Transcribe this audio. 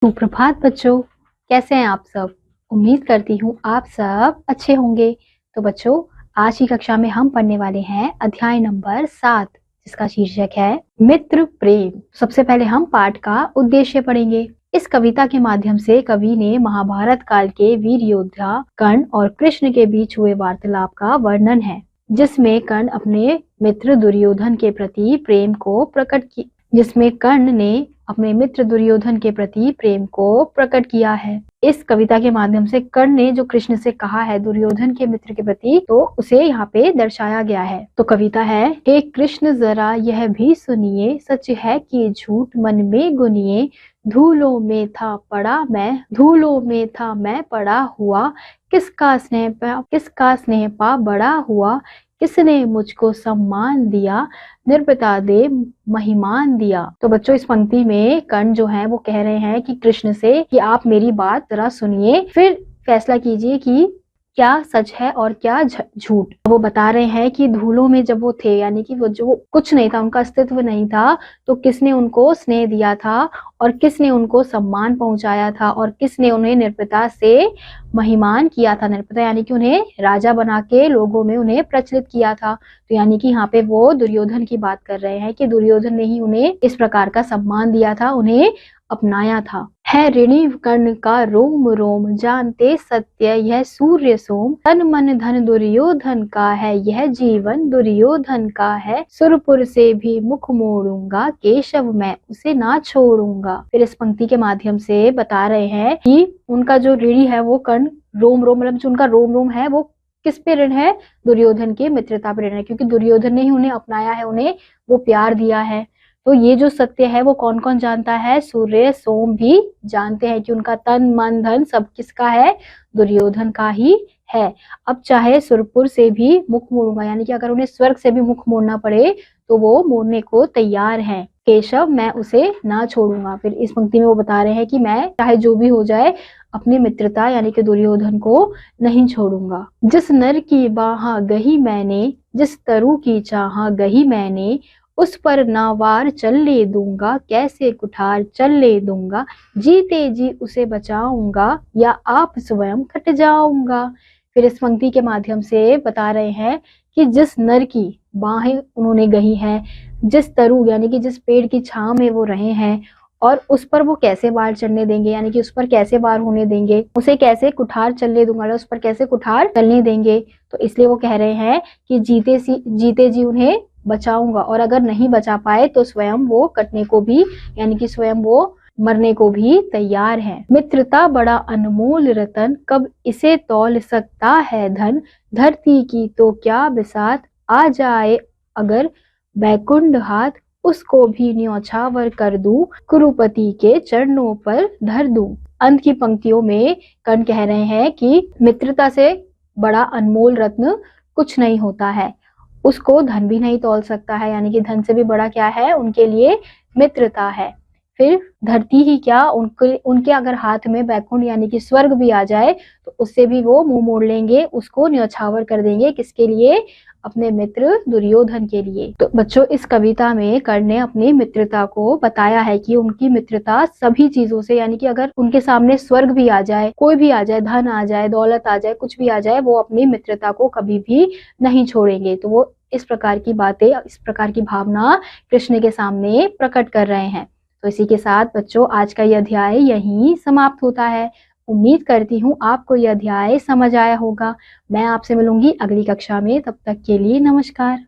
सुप्रभात बच्चों, कैसे हैं आप सब। उम्मीद करती हूँ आप सब अच्छे होंगे। तो बच्चों, आज की कक्षा में हम पढ़ने वाले हैं अध्याय नंबर 7, जिसका शीर्षक है मित्र प्रेम। सबसे पहले हम पाठ का उद्देश्य पढ़ेंगे। इस कविता के माध्यम से कवि ने महाभारत काल के वीर योद्धा कर्ण और कृष्ण के बीच हुए वार्तालाप का वर्णन है, जिसमें कर्ण अपने मित्र दुर्योधन के प्रति प्रेम को प्रकट किया है। इस कविता के माध्यम से कर्ण ने जो कृष्ण से कहा है दुर्योधन के मित्र के प्रति, तो उसे यहाँ पे दर्शाया गया है। तो कविता है, हे कृष्ण जरा यह भी सुनिए, सच है कि झूठ मन में गुनिए, धूलों में था मैं पड़ा हुआ, किसका स्नेह पा बड़ा हुआ, किसने मुझको सम्मान दिया, निर्भता दे महिमान दिया। तो बच्चों, इस पंक्ति में कर्ण जो है वो कह रहे हैं कि कृष्ण से कि आप मेरी बात जरा सुनिए, फिर फैसला कीजिए कि क्या सच है और क्या झूठ। वो बता रहे हैं कि धूलों में जब वो थे, यानी कि वो जो कुछ नहीं था, उनका अस्तित्व नहीं था, तो किसने उनको स्नेह दिया था और किसने उनको सम्मान पहुंचाया था और किसने उन्हें निर्भयता से महिमान किया था। निर्भयता यानी कि उन्हें राजा बना के लोगों में उन्हें प्रचलित किया था। तो यानी कि यहाँ पे वो दुर्योधन की बात कर रहे हैं कि दुर्योधन ने ही उन्हें इस प्रकार का सम्मान दिया था, उन्हें अपनाया था। है ऋणी कर्ण का रोम रोम, जानते सत्य यह सूर्य सोम, तन मन धन दुर्योधन का है, यह जीवन दुर्योधन का है, सुरपुर से भी मुख मोड़ूंगा, केशव मैं उसे ना छोड़ूंगा। फिर इस पंक्ति के माध्यम से बता रहे हैं कि उनका जो ऋणी है वो कर्ण, रोम रोम मतलब जो उनका रोम रोम है वो किस पे ऋण है, दुर्योधन के मित्रता पे ऋण है, क्योंकि दुर्योधन ने ही उन्हें अपनाया है, उन्हें वो प्यार दिया है। तो ये जो सत्य है वो कौन कौन जानता है, सूर्य सोम भी जानते हैं कि उनका तन मन धन सब किसका है, दुर्योधन का ही है। अब चाहे सुरपुर से भी मुख मोड़ूंगा, यानी कि अगर उन्हें स्वर्ग से भी मुख मोड़ना पड़े तो वो मोड़ने को तैयार हैं। केशव मैं उसे ना छोड़ूंगा। फिर इस पंक्ति में वो बता रहे हैं कि मैं चाहे जो भी हो जाए अपनी मित्रता यानी कि दुर्योधन को नहीं छोड़ूंगा। जिस नर की बाह गही मैंने, जिस तरु की चाह गही मैंने, उस पर नावार चल ले दूंगा, कैसे कुठार चल ले दूंगा, जीते जी उसे बचाऊंगा, या आप स्वयं कट जाऊंगा। फिर इस पंक्ति के माध्यम से बता रहे हैं कि जिस नर की बाहें उन्होंने गही हैं, जिस तरु यानी कि जिस पेड़ की छांव में वो रहे हैं, और उस पर वो कैसे वार चढ़ने देंगे, यानी कि उस पर कैसे वार होने देंगे, उसे कैसे कुठार चलने दूंगा, उस पर कैसे कुठार चलने देंगे। तो इसलिए वो कह रहे हैं कि जीते जी उन्हें बचाऊंगा, और अगर नहीं बचा पाए तो स्वयं वो कटने को भी यानी कि स्वयं वो मरने को भी तैयार है। मित्रता बड़ा अनमोल रतन, कब इसे तौल सकता है धन, धरती की तो क्या बिसात, आ जाए अगर बैकुंठ हाथ, उसको भी न्यौछावर कर दूं, कुरुपति के चरणों पर धर दूं। अंत की पंक्तियों में कर्ण कह रहे हैं कि मित्रता से बड़ा अनमोल रत्न कुछ नहीं होता है, उसको धन भी नहीं तौल सकता है, यानी कि धन से भी बड़ा क्या है उनके लिए मित्रता है। फिर धरती ही क्या, उनके अगर हाथ में बैकुंठ यानी कि स्वर्ग भी आ जाए तो उससे भी वो मुंह मोड़ लेंगे, उसको न्यौछावर कर देंगे। किसके लिए, अपने मित्र दुर्योधन के लिए। तो बच्चों, इस कविता में कर्ण ने अपनी मित्रता को बताया है कि उनकी मित्रता सभी चीजों से, यानी कि अगर उनके सामने स्वर्ग भी आ जाए, कोई भी आ जाए, धन आ जाए, दौलत आ जाए, कुछ भी आ जाए, वो अपनी मित्रता को कभी भी नहीं छोड़ेंगे। तो वो इस प्रकार की बातें, इस प्रकार की भावना कृष्ण के सामने प्रकट कर रहे हैं। तो इसी के साथ बच्चों, आज का यह अध्याय यहीं समाप्त होता है। उम्मीद करती हूँ आपको यह अध्याय समझ आया होगा। मैं आपसे मिलूंगी अगली कक्षा में, तब तक के लिए नमस्कार।